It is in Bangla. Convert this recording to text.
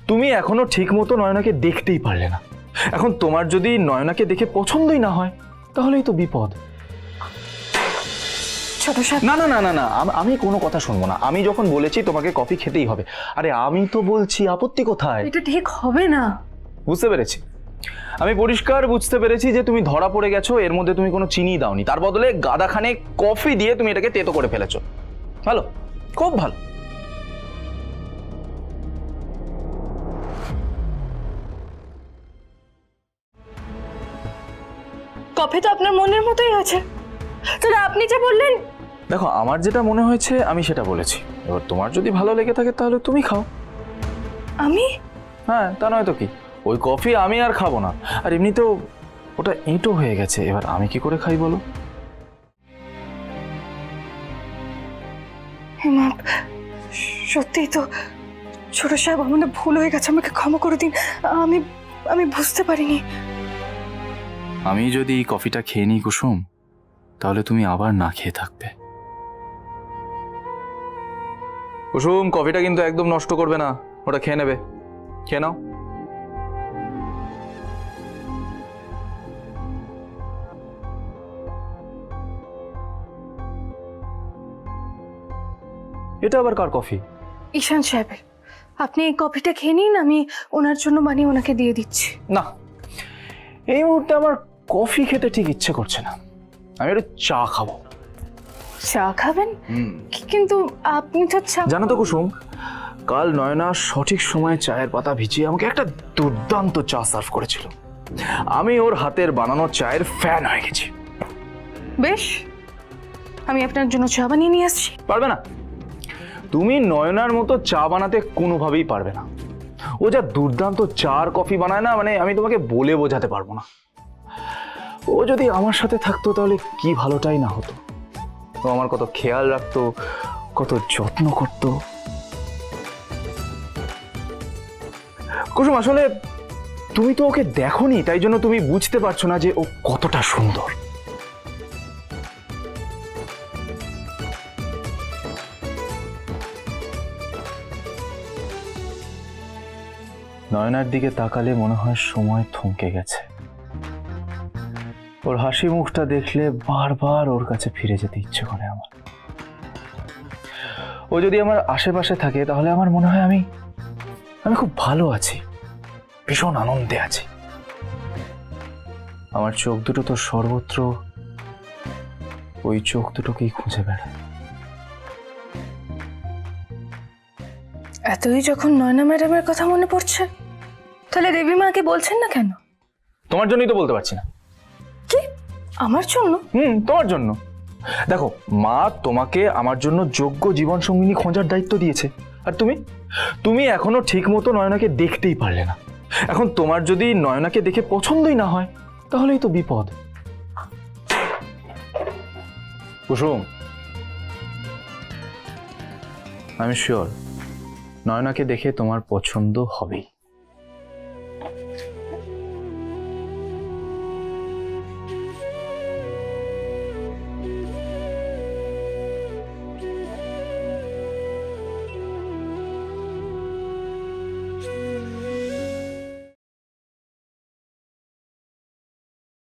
তুমি এখনো ঠিক মতো নয়নাকে দেখতেই পারলে না। এখন তোমার যদি নয়নাকে দেখে পছন্দই না হয় তাহলেই তো বিপদ। ছোট সাহেব, না না না না না, আমি কোনো কথা শুনবো না। আমি যখন বলেছি তোমাকে কফি খেতেই হবে, আরে আমি তো বলছি, আপত্তি কোথায়? এটা ঠিক হবে না। বুঝতে পেরেছি, আমি পরিষ্কার বুঝতে পেরেছি যে তুমি ধরা পড়ে গেছো। এর মধ্যে তুমি কোনো চিনি দাওনি, তার বদলে গাদাখানে কফি দিয়ে তুমি এটাকে তেতো করে ফেলেছো। ভালো, খুব ভালো। কফি তো আপনার মনের মতোই আছে, তাহলে আপনি যে বললেন। দেখো, আমার যেটা মনে হয়েছে আমি সেটা বলেছি। এবার তোমার যদি ভালো লেগে থাকে তাহলে তুমি খাও। আমি? হ্যাঁ, তা নয় তো কি। ওই কফি আমি আর খাবো না। আর এমনিতেও ওটা এঁটো হয়ে গেছে, এবার আমি কি করে খাই বলো? মা, সত্যিই তো ছোট সাহেব, আমার না ভুল হয়ে গেছে, আমাকে ক্ষমা করে দিন। আমি আমি বুঝতে পারিনি। আমি যদি এই কফিটা খেয়ে নিই কুসুম, তাহলে তুমি আবার না খেয়ে থাকবে। কুসুম, কফিটা কিন্তু একদম নষ্ট করবে না, ওটা খেয়ে নেবে। খেয়ে নাও। এটা আবার কার কফি? ঈশান সাহেবের। আপনি এই কফিটা খেয়ে নিন, আমি ওনার জন্য বানিয়ে ওনাকে দিয়ে দিচ্ছি। না, এই মুহূর্তে আমার কফি খেতে ঠিক ইচ্ছে করছে না। আমি একটু চা খাবো। চা খাবেন? কিন্তু আপনি তো চা। জানো তো কুসুম, কাল নয়না সঠিক সময়ে চায়ের পাতা ভিজিয়ে আমাকে একটা দুর্দান্ত চা সার্ভ করেছিল। আমি ওর হাতের বানানো চায়ের ফ্যান হয়ে গেছি। বেশ, আমি আপনার জন্য চা বানিয়ে নিয়ে আসছি। পারবে না, তুমি নয়নার মতো চা বানাতে কোনোভাবেই পারবে না। ও যা দুর্দান্ত চা আর কফি বানায় না, মানে আমি তোমাকে বলে বোঝাতে পারবো না। ও যদি আমার সাথে থাকতো তাহলে কি ভালোটাই না হতো। ও আমার কত খেয়াল রাখতো, কত যত্ন করতো। কুসুম, আসলে তুমি তো ওকে দেখোনি, তাই জন্য তুমি বুঝতে পারছো না যে ও কতটা সুন্দর। নয়নার দিকে তাকালে মনে হয় সময় থমকে গেছে। ওর হাসি মুখটা দেখলে বারবার ওর কাছে ফিরে যেতে ইচ্ছে করে আমার। ও যদি আমার আশেপাশে থাকে তাহলে আমার মনে হয় আমি খুব ভালো আছি, ভীষণ আনন্দে আছি। আমার চোখ দুটো তো সর্বত্র ওই চোখ দুটোকেই খুঁজে বেড়ায়। এতই যখন নয়না ম্যাডামের কথা মনে পড়ছে, তাহলে দেবী মাকে বলছেন না কেন? তোমার জন্যই তো বলতে পারছি না। কি? আমার জন্য? তোমার জন্য। দেখো, মা তোমাকে আমার জন্য যোগ্য জীবন সঙ্গিনী খোঁজার দায়িত্ব দিয়েছে, আর তুমি এখনো ঠিক মতো নয়নাকে দেখতেই পারলে না। এখন তোমার যদি নয়নাকে দেখে পছন্দই না হয় তাহলেই তো বিপদ। কুসুম, আমি শিওর নয়নাকে দেখে তোমার পছন্দ হবেই।